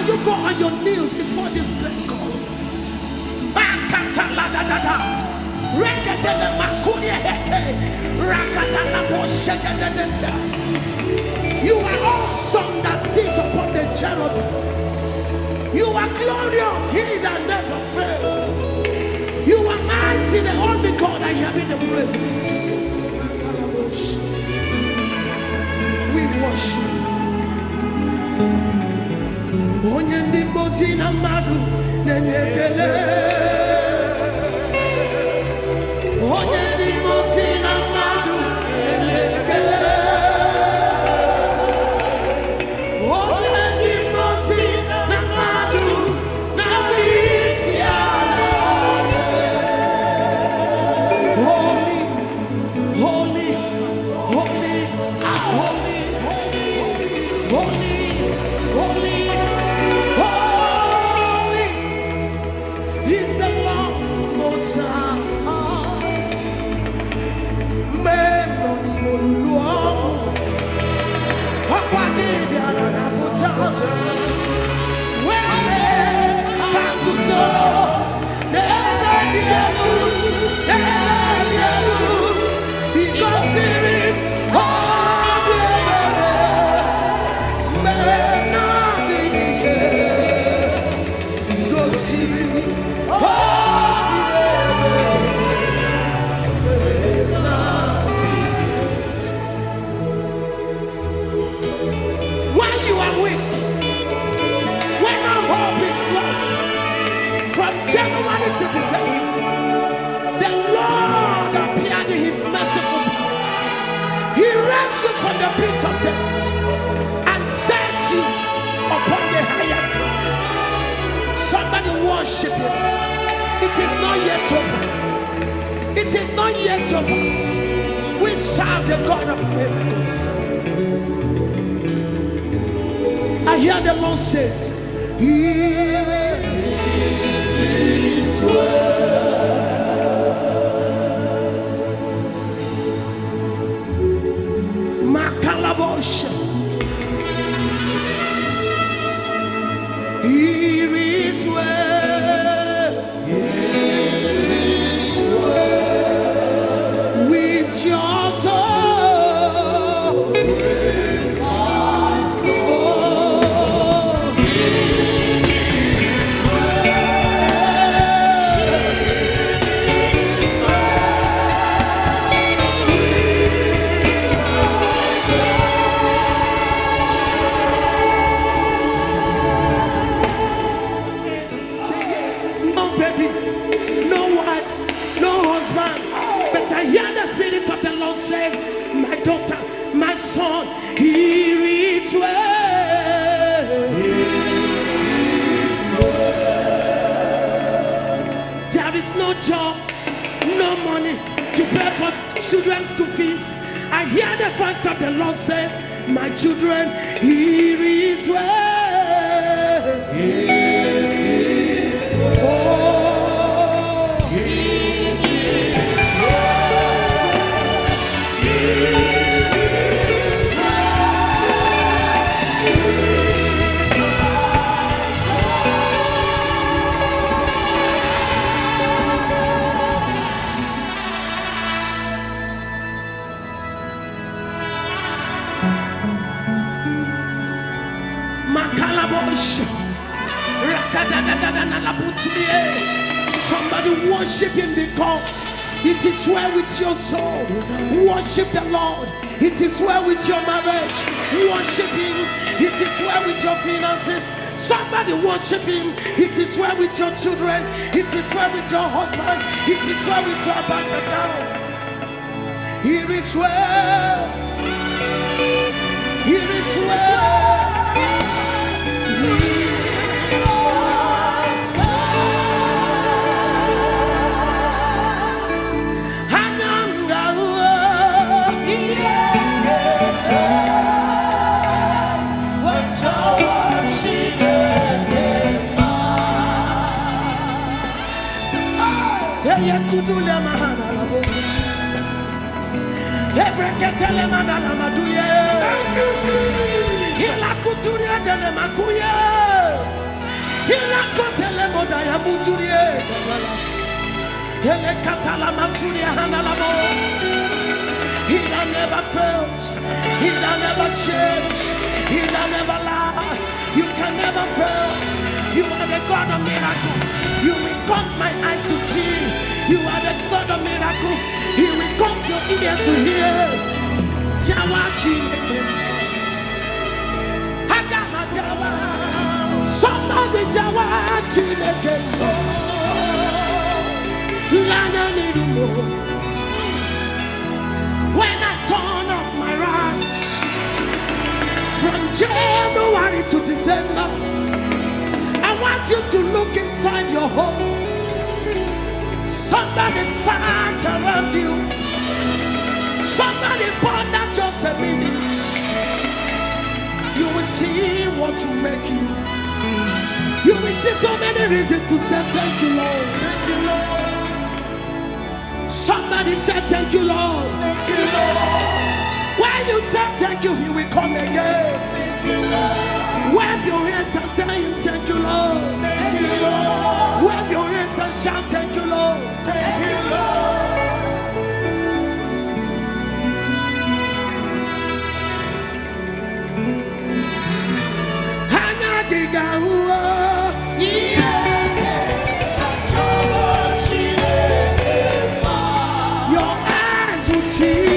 you go on your knees before this great God. You are awesome that sit upon the cherubim. You are glorious, he that never fails. You are mighty, the only God I have in the praise. We worship. Onyendi mozina madu nenyekele. Onyendi mozina madu nenyekele. Onyendi mozina madu nabisiala. Holy, holy, holy, holy, holy, holy, holy is the Lord Most High. Meloni moluamu, akwagedi anaputaza. Wele kangusoro, nebedielu, because it is January to December, the Lord appeared in his merciful power. He raised you from the pit of death and set you upon the higher ground. Somebody worship him. It is not yet over. It is not yet over. We serve the God of miracles. I hear the Lord says, Makalabosha. Here is where with your soul. But I hear the Spirit of the Lord says, my daughter, my son, here is where. There is no job, no money to pay for children's school fees. I hear the voice of the Lord says, my children, here is where. Here is where. Oh. Somebody worship him because it is well with your soul. Worship the Lord. It is well with your marriage. Worship him. It is well with your finances. Somebody worship him. It is well with your children. It is well with your husband. It is well with your bank account. Here is well. Here is well. Hila kuturia dele makuye. Hilakotele modaya muturie. Hele katala masuria hanalamos. He that never fails. He that never change. He that never lie. You can never fail. You are the God of miracle. You will cause my eyes to see. You are the God of miracle. He will cause your ears to hear. Jawachi. Hagama Jawa. Somebody Jawachi. Lana Nidumo. When I turn up my rags from January to December, I want you to look inside your home. Somebody search around you. Somebody ponder just a minute. You will see what will make you. You will see so many reasons to say thank you, Lord. Thank you, Lord. Somebody said thank you, Lord. Thank you, Lord. When you say thank you, he will come again. Thank you, Lord. Wave your hands and tell him thank you, Lord. Thank you, Lord. Wave your hands and shout thank you, Lord. Thank you, Lord. Your eyes will see.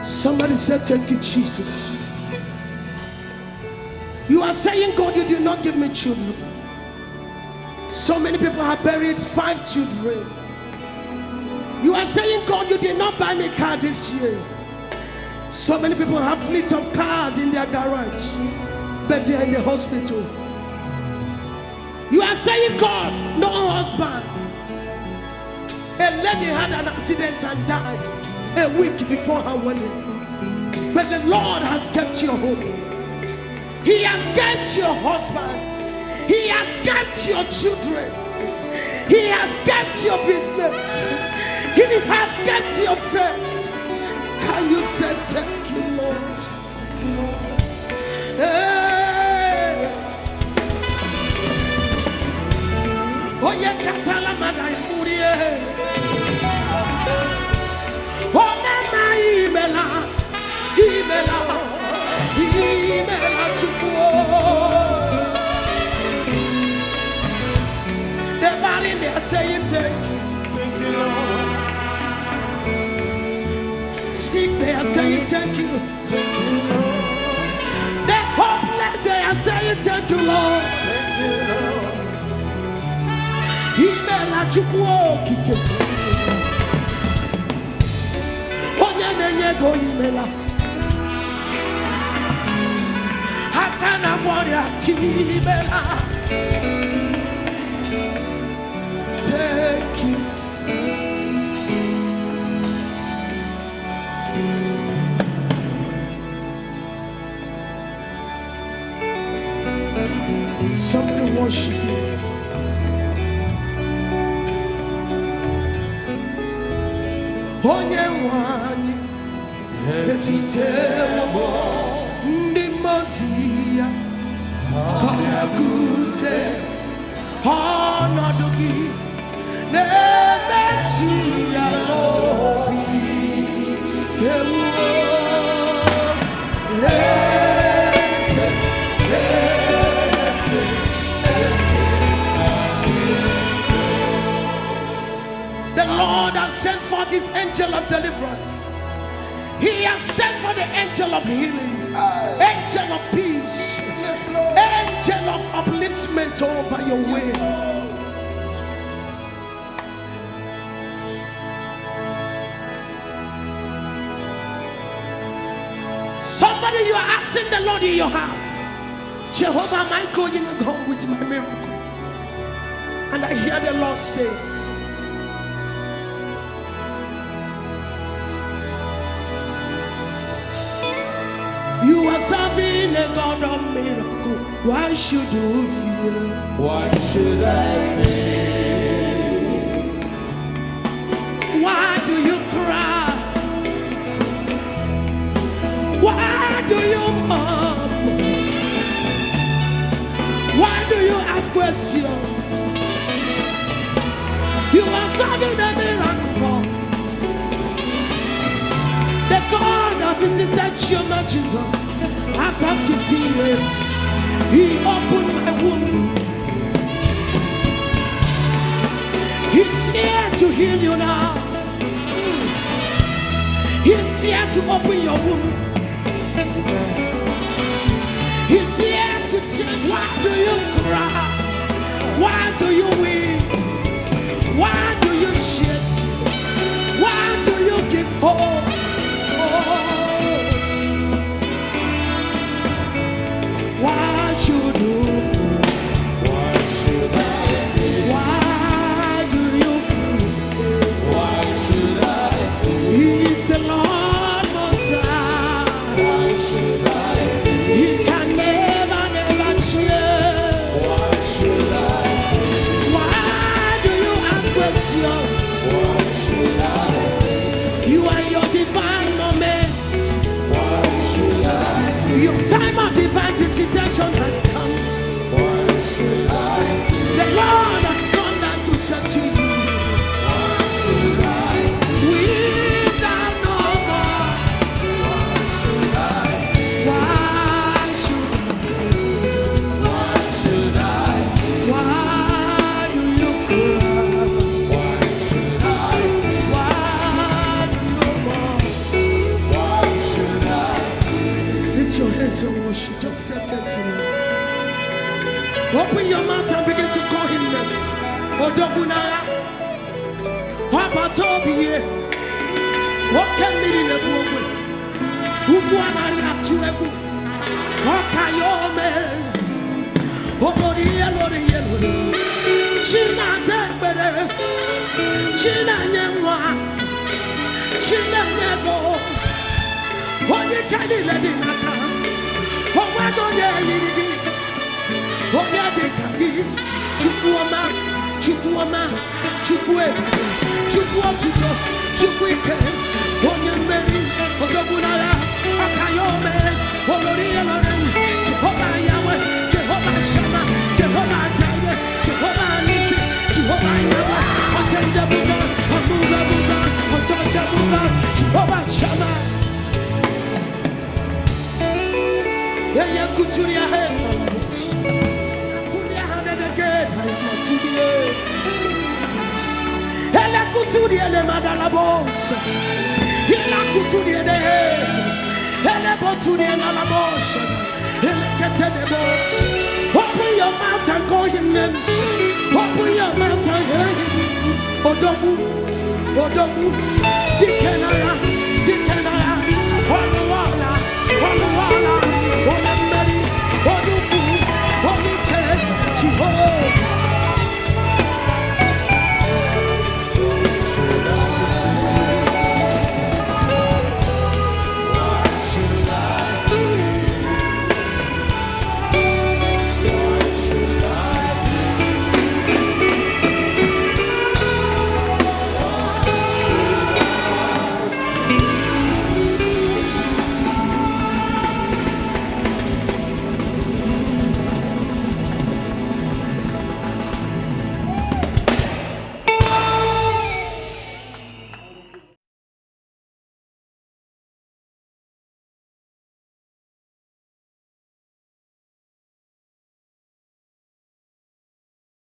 Somebody said, thank you, Jesus. You are saying, God, you did not give me children. So many people have buried 5 children. You are saying, God, you did not buy me a car this year. So many people have fleets of cars in their garage, but they are in the hospital. You are saying, God, no husband. A lady had an accident and died a week before her wedding. But the Lord has kept your home. He has kept your husband. He has kept your children. He has kept your business. He has kept your friends. Can you say thank you, Lord? Hey. Oh, yeah, Katala Madaya Murie. Oh, Mama Imela. Imela chukwo. The body they are saying thank you, Lord. Sick they are saying thank you. The hopeless they are saying thank you, Lord. Imela chukwo kike. Onya nenye go imela. Hakana moria kimela. Thank you. Somebody worship you. Onye wani esitewo ndi mozia kaya kute ọnọdụ gị na-emechi ya n'obi ewu ese ese ese. The Lord has sent forth his angel of deliverance. He has sent for the angel of healing, angel of peace, angel of upliftment over your way. Somebody, you are asking the Lord in your heart, Jehovah, am I going home with my miracle? And I hear the Lord says, you are serving a God of miracle. Why should you fear? Why should I fear? Why do you cry? Why do you mourn? Why do you ask questions? You are serving a miracle. The God that visited Shema Jesus after 15 years, He opened my womb. He's here to heal you now. He's here to open your womb. He's here to change. Why do you cry? Why do you weep? Why do you shed tears? Why do you give hope? Why should you? Why should I fear? Why do you fear? Why should I fear? He is the Lord Most High. Why should I fear? He can never, never change. Why should I fear? Why do you ask questions? Why should I fear? You are your divine moments. Why should I fear? Your time of divine visitation has come. Why should I fear? The Lord has come down to set you. Why should I fear? We down no more. Why should I fear? Why should Why should I fear? Why do you cry? Why should I fear? Why do you mourn? Why should I fear? Lift your hands and worship. Just set it to Him. Open your mouth and begin to call Him names. Odogunaya, Wapatobie, Wakemiri Nebuwe, Ubuanari Atuegu, Wakayome, Obori Yelori Yelori, China Zebere, China Nyemwa, China Nego, Onye Kadi Ledinaka, Owego Yeliri. Onye dekagi, Chukwuoma, Chukwuoma, Chukwe, Chukwuotuto, Chukwuike, Onye mmeri, Odogunaya, Akayome, Olori Elorem, Jehovah Yahweh, Jehovah Shammah, Jehovah Jireh, Jehovah Nissi, Jehovah Yahweh, Unchangeable God, Unmovable God, Untouchable God, Jehovah Shammah. Yeye kuturia hena. Ele kuturi ele madalabos. Ila kuturi ele. Ele boturi ele labos. Ele ketene bos. Open your mouth and call Him names. Open your mouth and hear Him. Odogu, Odogu,